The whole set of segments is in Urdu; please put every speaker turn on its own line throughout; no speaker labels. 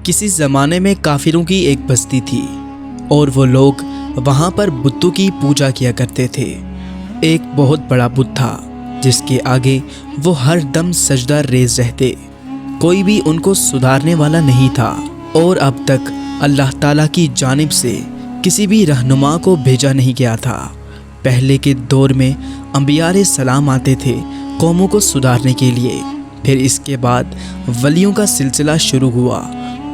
کسی زمانے میں کافروں کی ایک بستی تھی اور وہ لوگ وہاں پر بتوں کی پوجا کیا کرتے تھے۔ ایک بہت بڑا بت تھا جس کے آگے وہ ہر دم سجدہ ریز رہتے، کوئی بھی ان کو سدھارنے والا نہیں تھا، اور اب تک اللہ تعالیٰ کی جانب سے کسی بھی رہنما کو بھیجا نہیں گیا تھا۔ پہلے کے دور میں انبیاء علیہ السلام آتے تھے قوموں کو سدھارنے کے لیے، پھر اس کے بعد ولیوں کا سلسلہ شروع ہوا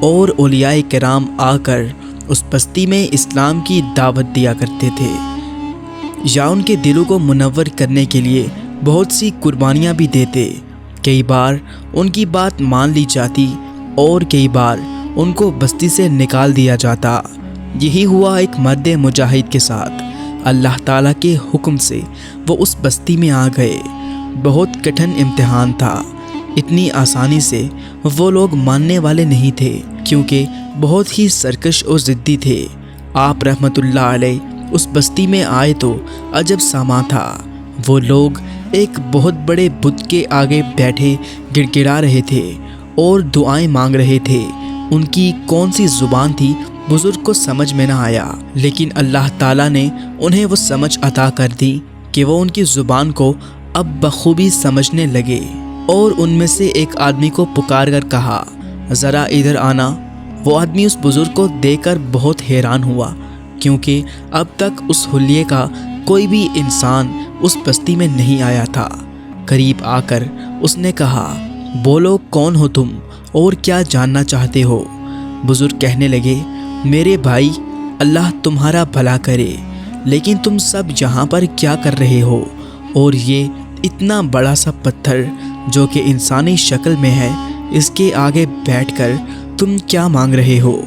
اور اولیاء کرام آ کر اس بستی میں اسلام کی دعوت دیا کرتے تھے، یا ان کے دلوں کو منور کرنے کے لیے بہت سی قربانیاں بھی دیتے۔ کئی بار ان کی بات مان لی جاتی اور کئی بار ان کو بستی سے نکال دیا جاتا۔ یہی ہوا ایک مرد مجاہد کے ساتھ۔ اللہ تعالیٰ کے حکم سے وہ اس بستی میں آ گئے۔ بہت کٹھن امتحان تھا، اتنی آسانی سے وہ لوگ ماننے والے نہیں تھے، کیونکہ بہت ہی سرکش اور ضدی تھے۔ آپ رحمت اللہ علیہ اس بستی میں آئے تو عجب ساما تھا۔ وہ لوگ ایک بہت بڑے بت کے آگے بیٹھے گڑ گڑا رہے تھے اور دعائیں مانگ رہے تھے۔ ان کی کون سی زبان تھی بزرگ کو سمجھ میں نہ آیا، لیکن اللہ تعالیٰ نے انہیں وہ سمجھ عطا کر دی کہ وہ ان کی زبان کو اب بخوبی سمجھنے لگے، اور ان میں سے ایک آدمی کو پکار کر کہا، ذرا ادھر آنا۔ وہ آدمی اس بزرگ کو دیکھ کر بہت حیران ہوا، کیونکہ اب تک اس حلیے کا کوئی بھی انسان اس بستی میں نہیں آیا تھا۔ قریب آ کر اس نے کہا، بولو کون ہو تم اور کیا جاننا چاہتے ہو؟ بزرگ کہنے لگے، میرے بھائی، اللہ تمہارا بھلا کرے، لیکن تم سب یہاں پر کیا کر رہے ہو؟ اور یہ اتنا بڑا سا پتھر جو کہ انسانی شکل میں ہے، اس کے آگے بیٹھ کر تم کیا مانگ رہے ہو؟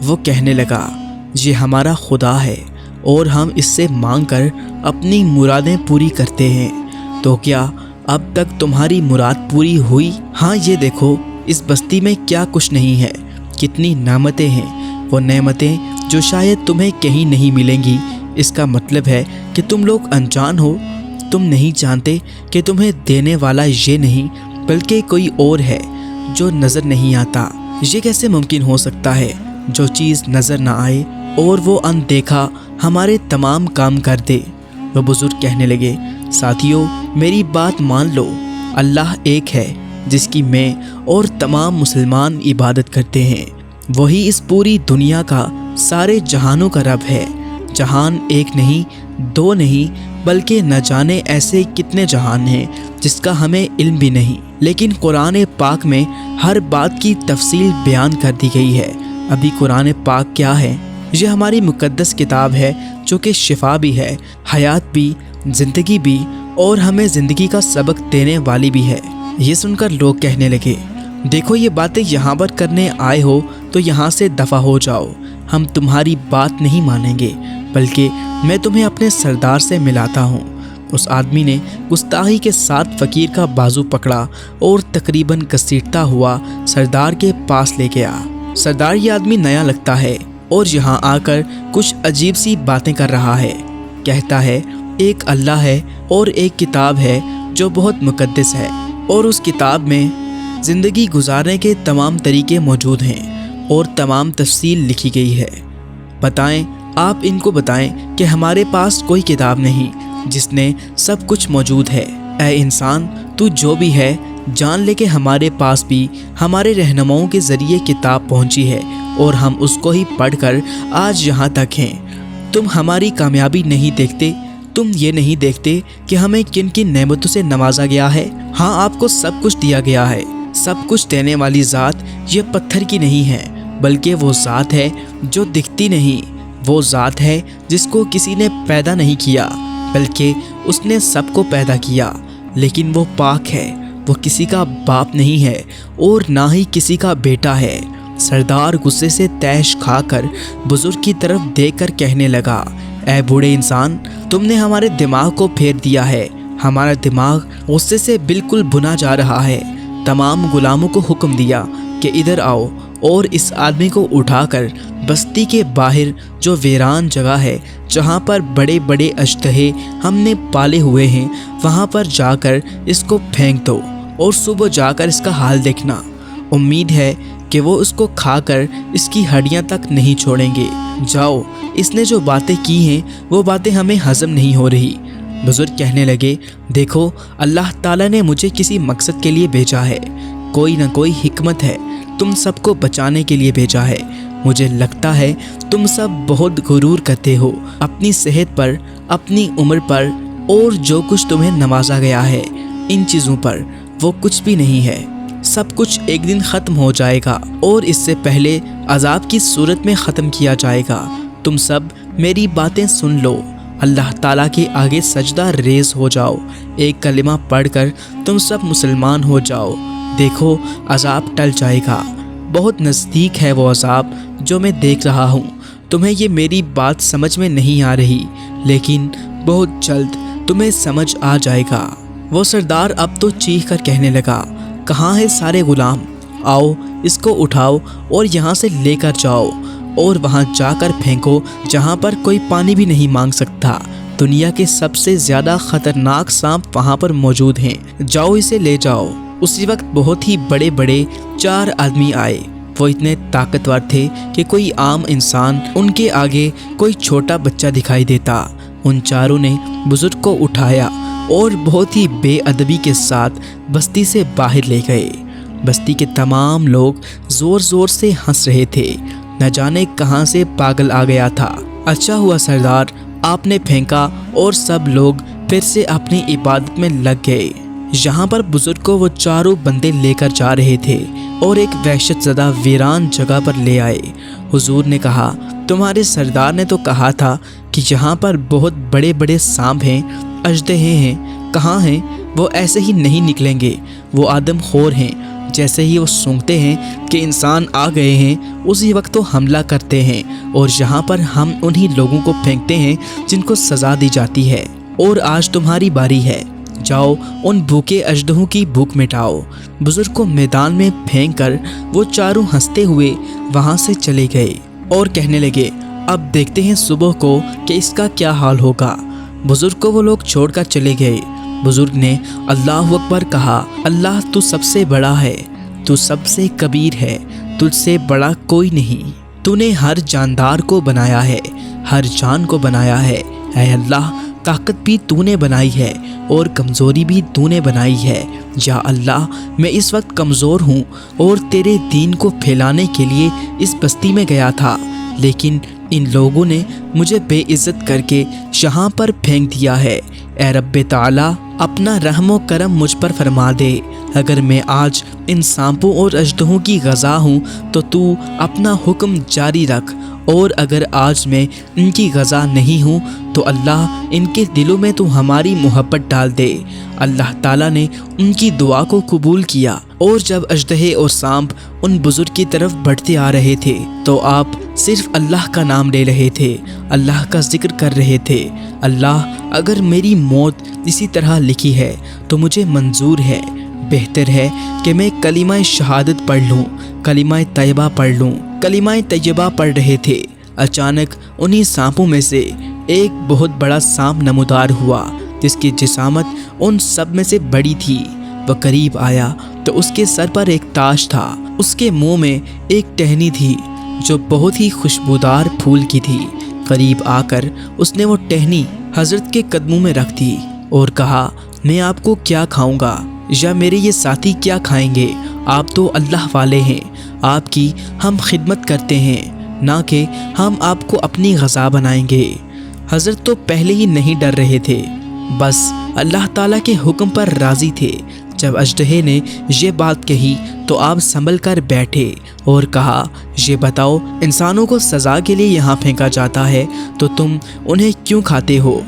وہ کہنے لگا، یہ ہمارا خدا ہے اور ہم اس سے مانگ کر اپنی مرادیں پوری کرتے ہیں۔ تو کیا اب تک تمہاری مراد پوری ہوئی؟ ہاں، یہ دیکھو اس بستی میں کیا کچھ نہیں ہے، کتنی نعمتیں ہیں، وہ نعمتیں جو شاید تمہیں کہیں نہیں ملیں گی۔ اس کا مطلب ہے کہ تم لوگ انجان ہو، تم نہیں جانتے کہ تمہیں دینے والا یہ نہیں بلکہ کوئی اور ہے جو نظر نہیں آتا۔ یہ کیسے ممکن ہو سکتا ہے جو چیز نظر نہ آئے اور وہ اندیکھا ہمارے تمام کام کر دے؟ وہ بزرگ کہنے لگے، ساتھیو، میری بات مان لو، اللہ ایک ہے جس کی میں اور تمام مسلمان عبادت کرتے ہیں۔ وہی اس پوری دنیا کا، سارے جہانوں کا رب ہے۔ جہان ایک نہیں، دو نہیں، بلکہ نہ جانے ایسے کتنے جہان ہیں جس کا ہمیں علم بھی نہیں، لیکن قرآن پاک میں ہر بات کی تفصیل بیان کر دی گئی ہے۔ ابھی قرآن پاک کیا ہے؟ یہ ہماری مقدس کتاب ہے جو کہ شفا بھی ہے، حیات بھی، زندگی بھی، اور ہمیں زندگی کا سبق دینے والی بھی ہے۔ یہ سن کر لوگ کہنے لگے، دیکھو یہ باتیں یہاں پر کرنے آئے ہو تو یہاں سے دفع ہو جاؤ، ہم تمہاری بات نہیں مانیں گے، بلکہ میں تمہیں اپنے سردار سے ملاتا ہوں۔ اس آدمی نے گستاخی کے ساتھ فقیر کا بازو پکڑا اور تقریباً گھسیٹتا ہوا سردار کے پاس لے گیا۔ سردار، یہ آدمی نیا لگتا ہے اور یہاں آ کر کچھ عجیب سی باتیں کر رہا ہے۔ کہتا ہے ایک اللہ ہے اور ایک کتاب ہے جو بہت مقدس ہے، اور اس کتاب میں زندگی گزارنے کے تمام طریقے موجود ہیں اور تمام تفصیل لکھی گئی ہے۔ بتائیں، آپ ان کو بتائیں کہ ہمارے پاس کوئی کتاب نہیں جس نے سب کچھ موجود ہے۔ اے انسان، تو جو بھی ہے جان لے کہ ہمارے پاس بھی ہمارے رہنماؤں کے ذریعے کتاب پہنچی ہے اور ہم اس کو ہی پڑھ کر آج یہاں تک ہیں۔ تم ہماری کامیابی نہیں دیکھتے، تم یہ نہیں دیکھتے کہ ہمیں کن کن نعمتوں سے نوازا گیا ہے۔ ہاں، آپ کو سب کچھ دیا گیا ہے۔ سب کچھ دینے والی ذات یہ پتھر کی نہیں ہے، بلکہ وہ ذات ہے جو دکھتی نہیں۔ وہ ذات ہے جس کو کسی نے پیدا نہیں کیا، بلکہ اس نے سب کو پیدا کیا، لیکن وہ پاک ہے، وہ کسی کا باپ نہیں ہے اور نہ ہی کسی کا بیٹا ہے۔ سردار غصے سے تیش کھا کر بزرگ کی طرف دیکھ کر کہنے لگا، اے بوڑھے انسان، تم نے ہمارے دماغ کو پھیر دیا ہے۔ ہمارا دماغ غصے سے بالکل بھنا جا رہا ہے۔ تمام غلاموں کو حکم دیا کہ ادھر آؤ، اور اس آدمی کو اٹھا کر بستی کے باہر جو ویران جگہ ہے جہاں پر بڑے بڑے اژدہے ہم نے پالے ہوئے ہیں، وہاں پر جا کر اس کو پھینک دو اور صبح جا کر اس کا حال دیکھنا۔ امید ہے کہ وہ اس کو کھا کر اس کی ہڈیاں تک نہیں چھوڑیں گے۔ جاؤ، اس نے جو باتیں کی ہیں وہ باتیں ہمیں ہضم نہیں ہو رہی۔ بزرگ کہنے لگے، دیکھو اللہ تعالیٰ نے مجھے کسی مقصد کے لیے بھیجا ہے، کوئی نہ کوئی حکمت ہے، تم سب کو بچانے کے لیے بھیجا ہے۔ مجھے لگتا ہے تم سب بہت غرور کرتے ہو اپنی صحت پر، اپنی عمر پر، اور جو کچھ تمہیں نوازا گیا ہے ان چیزوں پر، وہ کچھ بھی نہیں ہے۔ سب کچھ ایک دن ختم ہو جائے گا اور اس سے پہلے عذاب کی صورت میں ختم کیا جائے گا۔ تم سب میری باتیں سن لو، اللہ تعالیٰ کے آگے سجدہ ریز ہو جاؤ، ایک کلمہ پڑھ کر تم سب مسلمان ہو جاؤ، دیکھو عذاب ٹل جائے گا۔ بہت نزدیک ہے وہ عذاب جو میں دیکھ رہا ہوں۔ تمہیں یہ میری بات سمجھ میں نہیں آ رہی، لیکن بہت جلد تمہیں سمجھ آ جائے گا۔ وہ سردار اب تو چیخ کر کہنے لگا، کہاں ہے سارے غلام؟ آؤ اس کو اٹھاؤ اور یہاں سے لے کر جاؤ اور وہاں جا کر پھینکو جہاں پر کوئی پانی بھی نہیں مانگ سکتا۔ دنیا کے سب سے زیادہ خطرناک سانپ وہاں پر موجود ہیں، جاؤ اسے لے جاؤ۔ اسی وقت بہت ہی بڑے بڑے 4 آدمی آئے۔ وہ اتنے طاقتور تھے کہ کوئی عام انسان ان کے آگے کوئی چھوٹا بچہ دکھائی دیتا۔ ان چاروں نے بزرگ کو اٹھایا اور بہت ہی بے ادبی کے ساتھ بستی سے باہر لے گئے۔ بستی کے تمام لوگ زور زور سے ہنس رہے تھے، نہ جانے کہاں سے پاگل آ گیا تھا۔ اچھا ہوا سردار آپ نے پھینکا اور سب لوگ پھر سے اپنی عبادت میں لگ گئے۔ یہاں پر بزرگ کو وہ چاروں بندے لے کر جا رہے تھے اور ایک وحشت زدہ ویران جگہ پر لے آئے۔ حضور نے کہا، تمہارے سردار نے تو کہا تھا کہ یہاں پر بہت بڑے بڑے سانپ ہیں، اژدہے ہیں، کہاں ہیں؟ وہ ایسے ہی نہیں نکلیں گے، وہ آدم خور ہیں۔ جیسے ہی وہ سونگتے ہیں کہ انسان آ گئے ہیں، اسی وقت تو حملہ کرتے ہیں اور یہاں پر ہم انہی لوگوں کو پھینکتے ہیں جن کو سزا دی جاتی ہے۔ اور آج تمہاری باری ہے، جاؤ ان بھوکے اژدہوں کی بھوک مٹاؤ۔ بزرگ کو میدان میں پھینک کر وہ چاروں ہنستے ہوئے وہاں سے چلے گئے اور کہنے لگے، اب دیکھتے ہیں صبح کو کہ اس کا کیا حال ہوگا۔ بزرگ کو وہ لوگ چھوڑ کر چلے گئے۔ بزرگ نے اللہ اکبر کہا، اللہ تو سب سے بڑا ہے، تو سب سے کبیر ہے، تجھ سے بڑا کوئی نہیں۔ تو نے ہر جاندار کو بنایا ہے، ہر جان کو بنایا ہے۔ اے اللہ، طاقت بھی تو نے بنائی ہے اور کمزوری بھی تو نے بنائی ہے۔ یا اللہ، میں اس وقت کمزور ہوں اور تیرے دین کو پھیلانے کے لیے اس بستی میں گیا تھا، لیکن ان لوگوں نے مجھے بے عزت کر کے یہاں پر پھینک دیا ہے۔ اے رب تعالیٰ، اپنا رحم و کرم مجھ پر فرما دے۔ اگر میں آج ان سانپوں اور اژدہوں کی غذا ہوں تو اپنا حکم جاری رکھ، اور اگر آج میں ان کی غذا نہیں ہوں تو اللہ ان کے دلوں میں تو ہماری محبت ڈال دے۔ اللہ تعالیٰ نے ان کی دعا کو قبول کیا، اور جب اژدہے اور سانپ ان بزرگ کی طرف بڑھتے آ رہے تھے تو آپ صرف اللہ کا نام لے رہے تھے، اللہ کا ذکر کر رہے تھے۔ اللہ، اگر میری موت اسی طرح لکھی ہے تو مجھے منظور ہے، بہتر ہے کہ میں کلمہ شہادت پڑھ لوں، کلمہ طیبہ پڑھ لوں۔ کلمہ طیبہ پڑھ رہے تھے، اچانک انہی سانپوں میں سے ایک بہت بڑا سانپ نمودار ہوا جس کی جسامت ان سب میں سے بڑی تھی۔ وہ قریب آیا تو اس کے سر پر ایک تاج تھا، اس کے منہ میں ایک ٹہنی تھی جو بہت ہی خوشبودار پھول کی تھی۔ قریب آ کر اس نے وہ ٹہنی حضرت کے قدموں میں رکھ دی اور کہا، میں آپ کو کیا کھاؤں گا یا میرے یہ ساتھی کیا کھائیں گے؟ آپ تو اللہ والے ہیں، آپ کی ہم خدمت کرتے ہیں، نہ کہ ہم آپ کو اپنی غذا بنائیں گے۔ حضرت تو پہلے ہی نہیں ڈر رہے تھے، بس اللہ تعالیٰ کے حکم پر راضی تھے۔ جب اژدہے نے یہ بات کہی تو آپ سنبھل کر بیٹھے اور کہا، یہ بتاؤ، انسانوں کو سزا کے لیے یہاں پھینکا جاتا ہے تو تم انہیں کیوں کھاتے ہو؟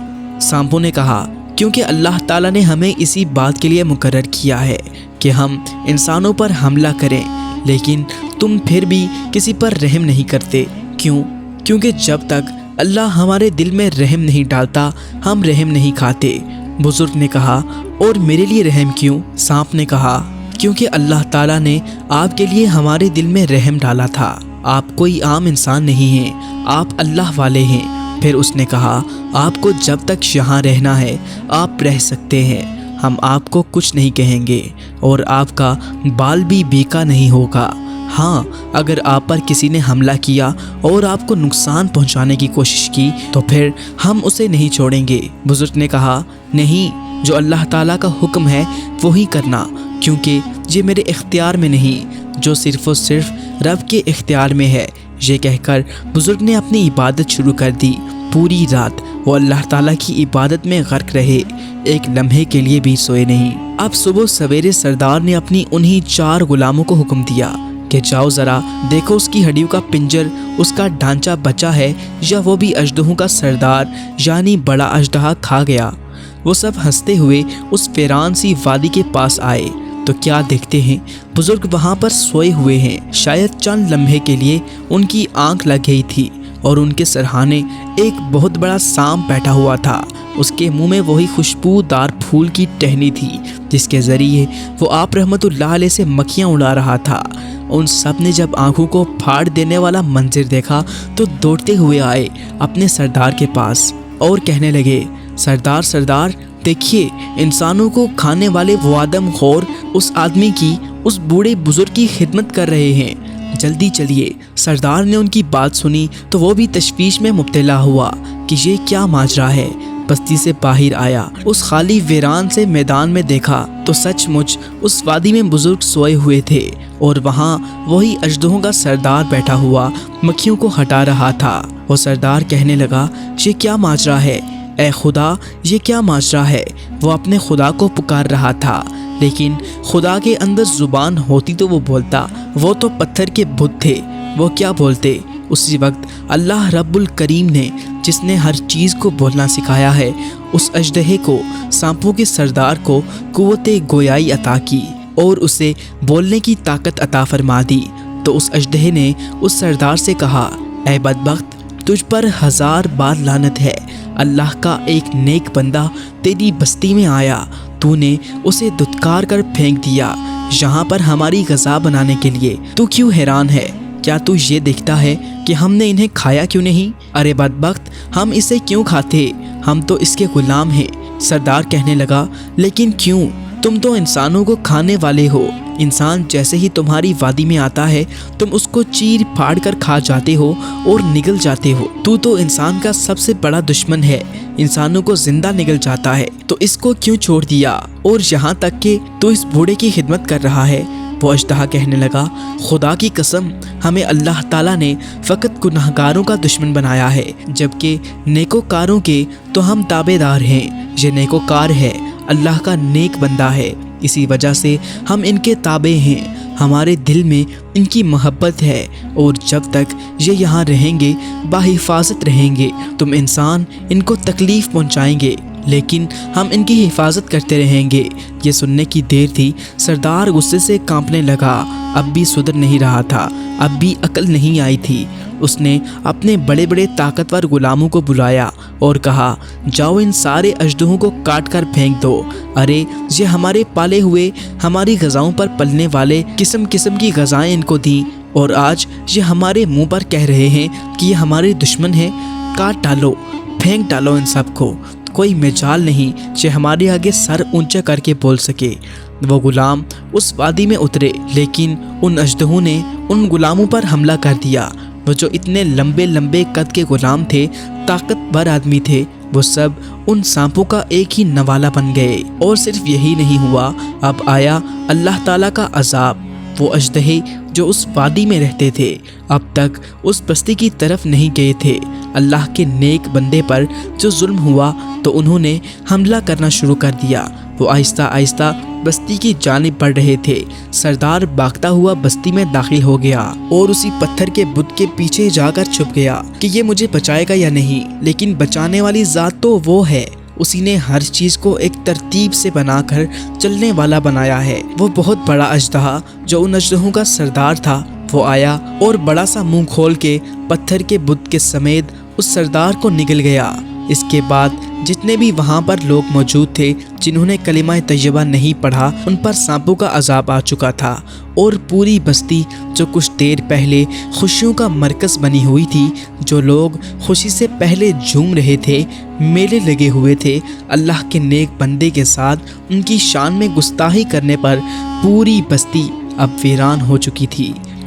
سانپوں نے کہا، کیونکہ اللہ تعالیٰ نے ہمیں اسی بات کے لیے مقرر کیا ہے کہ ہم انسانوں پر حملہ کریں، لیکن تم پھر بھی کسی پر رحم نہیں کرتے۔ کیوں؟ کیونکہ جب تک اللہ ہمارے دل میں رحم نہیں ڈالتا ہم رحم نہیں کھاتے۔ بزرگ نے کہا، اور میرے لیے رحم کیوں؟ سانپ نے کہا، کیونکہ اللہ تعالیٰ نے آپ کے لیے ہمارے دل میں رحم ڈالا تھا۔ آپ کوئی عام انسان نہیں ہیں، آپ اللہ والے ہیں۔ پھر اس نے کہا، آپ کو جب تک یہاں رہنا ہے آپ رہ سکتے ہیں، ہم آپ کو کچھ نہیں کہیں گے اور آپ کا بال بھی بیکا نہیں ہوگا۔ ہاں، اگر آپ پر کسی نے حملہ کیا اور آپ کو نقصان پہنچانے کی کوشش کی تو پھر ہم اسے نہیں چھوڑیں گے۔ بزرگ نے کہا، نہیں، جو اللہ تعالیٰ کا حکم ہے وہی کرنا، کیونکہ یہ میرے اختیار میں نہیں، جو صرف و صرف رب کے اختیار میں ہے۔ یہ کہہ کر بزرگ نے اپنی عبادت شروع کر دی۔ پوری رات وہ اللہ تعالیٰ کی عبادت میں غرق رہے، ایک لمحے کے لیے بھی سوئے نہیں۔ اب صبح سویرے سردار نے اپنی انہی 4 غلاموں کو حکم دیا کہ جاؤ ذرا دیکھو اس کی ہڈیوں کا پنجر، اس کا ڈھانچہ بچا ہے یا وہ بھی اژدہوں کا سردار یعنی بڑا اژدہا کھا گیا۔ وہ سب ہنستے ہوئے اس ویران سی وادی کے پاس آئے تو کیا دیکھتے ہیں، بزرگ وہاں پر سوئے ہوئے ہیں۔ شاید چند لمحے کے لیے ان کی آنکھ لگ گئی تھی اور ان کے سرہانے ایک بہت بڑا سانپ بیٹھا ہوا تھا۔ اس کے منہ میں وہی خوشبودار پھول کی ٹہنی تھی جس کے ذریعے وہ آپ رحمت اللہ علیہ سے مکھیاں اڑا رہا تھا۔ ان سب نے جب آنکھوں کو پھاڑ دینے والا منظر دیکھا تو دوڑتے ہوئے آئے اپنے سردار کے پاس اور کہنے لگے، سردار دیکھیے، انسانوں کو کھانے والے وہ آدم خور اس آدمی کی، اس بوڑھے بزرگ کی خدمت کر رہے ہیں، جلدی چلیے۔ سردار نے ان کی بات سنی تو وہ بھی تشویش میں مبتلا ہوا کہ یہ کیا ماجرا ہے۔ بستی سے باہر آیا، اس خالی ویران سے میدان میں دیکھا تو سچ مچ اس وادی میں بزرگ سوئے ہوئے تھے اور وہاں وہی اژدہوں کا سردار بیٹھا ہوا مکھیوں کو ہٹا رہا تھا۔ وہ سردار کہنے لگا، یہ کیا ماجرا ہے، اے خدا، یہ کیا ماجرا ہے۔ وہ اپنے خدا کو پکار رہا تھا، لیکن خدا کے اندر زبان ہوتی تو وہ بولتا، وہ تو پتھر کے بت تھے، وہ کیا بولتے۔ اسی وقت اللہ رب الکریم نے، جس نے ہر چیز کو بولنا سکھایا ہے، اس اژدہے کو، سانپوں کے سردار کو قوت گویائی عطا کی اور اسے بولنے کی طاقت عطا فرما دی۔ تو اس اژدہے نے اس سردار سے کہا، اے بدبخت، تجھ پر 1000 بار لعنت ہے، اللہ کا ایک نیک بندہ تیری بستی میں آیا، تو نے اسے دھتکار کر پھینک دیا یہاں پر ہماری غذا بنانے کے لیے۔ تو کیوں حیران ہے؟ کیا تو یہ دیکھتا ہے کہ ہم نے انہیں کھایا کیوں نہیں؟ ارے بدبخت، ہم اسے کیوں کھاتے؟ ہم تو اس کے غلام ہیں۔ سردار کہنے لگا، لیکن کیوں؟ تم تو انسانوں کو کھانے والے ہو، انسان جیسے ہی تمہاری وادی میں آتا ہے تم اس کو چیر پھاڑ کر کھا جاتے ہو اور نگل جاتے ہو۔ تو انسان کا سب سے بڑا دشمن ہے، انسانوں کو زندہ نگل جاتا ہے، تو اس کو کیوں چھوڑ دیا؟ اور یہاں تک کہ تو اس بوڑھے کی خدمت کر رہا ہے۔ وہ اژدہا کہنے لگا، خدا کی قسم، ہمیں اللہ تعالیٰ نے فقط گناہگاروں کا دشمن بنایا ہے، جبکہ نیکوکاروں کے تو ہم تابع دار ہیں۔ یہ نیکوکار ہے، اللہ کا نیک بندہ ہے، اسی وجہ سے ہم ان کے تابع ہیں، ہمارے دل میں ان کی محبت ہے، اور جب تک یہ یہاں رہیں گے بحفاظت رہیں گے۔ تم انسان ان کو تکلیف پہنچائیں گے لیکن ہم ان کی حفاظت کرتے رہیں گے۔ یہ سننے کی دیر تھی، سردار غصے سے کانپنے لگا، اب بھی سدھر نہیں رہا تھا، اب بھی عقل نہیں آئی تھی۔ اس نے اپنے بڑے بڑے طاقتور غلاموں کو بلایا اور کہا، جاؤ ان سارے اژدہوں کو کاٹ کر پھینک دو۔ ارے یہ ہمارے پالے ہوئے، ہماری غذاؤں پر پلنے والے قسم قسم کی غذائیں ان کو دیں، اور آج یہ ہمارے منہ پر کہہ رہے ہیں کہ یہ ہمارے دشمن ہیں۔ کاٹ ڈالو، پھینک ڈالو ان سب کو، کوئی مجال نہیں کہ ہمارے آگے سر اونچا کر کے بول سکے۔ وہ غلام اس وادی میں اترے، لیکن ان اژدہوں نے ان غلاموں پر حملہ کر دیا۔ وہ جو اتنے لمبے لمبے قد کے غلام تھے، طاقتور آدمی تھے، وہ سب ان سانپوں کا ایک ہی نوالا بن گئے۔ اور صرف یہی نہیں ہوا، اب آیا اللہ تعالیٰ کا عذاب۔ وہ اژدہے جو اس وادی میں رہتے تھے اب تک اس بستی کی طرف نہیں گئے تھے۔ اللہ کے نیک بندے پر جو ظلم ہوا تو انہوں نے حملہ کرنا شروع کر دیا۔ وہ آہستہ آہستہ بستی کی جانب بڑھ رہے تھے۔ سردار بھاگتا ہوا بستی میں داخل ہو گیا اور اسی پتھر کے بت کے پیچھے جا کر چھپ گیا کہ یہ مجھے بچائے گا یا نہیں، لیکن بچانے والی ذات تو وہ ہے، اسی نے ہر چیز کو ایک ترتیب سے بنا کر چلنے والا بنایا ہے۔ وہ بہت بڑا اژدہا جو ان اژدہوں کا سردار تھا، وہ آیا اور بڑا سا منہ کھول کے پتھر کے بت کے سمیت اس سردار کو نگل گیا۔ اس کے بعد جتنے بھی وہاں پر لوگ موجود تھے جنہوں نے کلمہ طیبہ نہیں پڑھا، ان پر سانپوں کا عذاب آ چکا تھا، اور پوری بستی جو کچھ دیر پہلے خوشیوں کا مرکز بنی ہوئی تھی، جو لوگ خوشی سے پہلے جھوم رہے تھے، میلے لگے ہوئے تھے، اللہ کے نیک بندے کے ساتھ ان کی شان میں گستاخی کرنے پر پوری بستی اب ویران ہو چکی تھی۔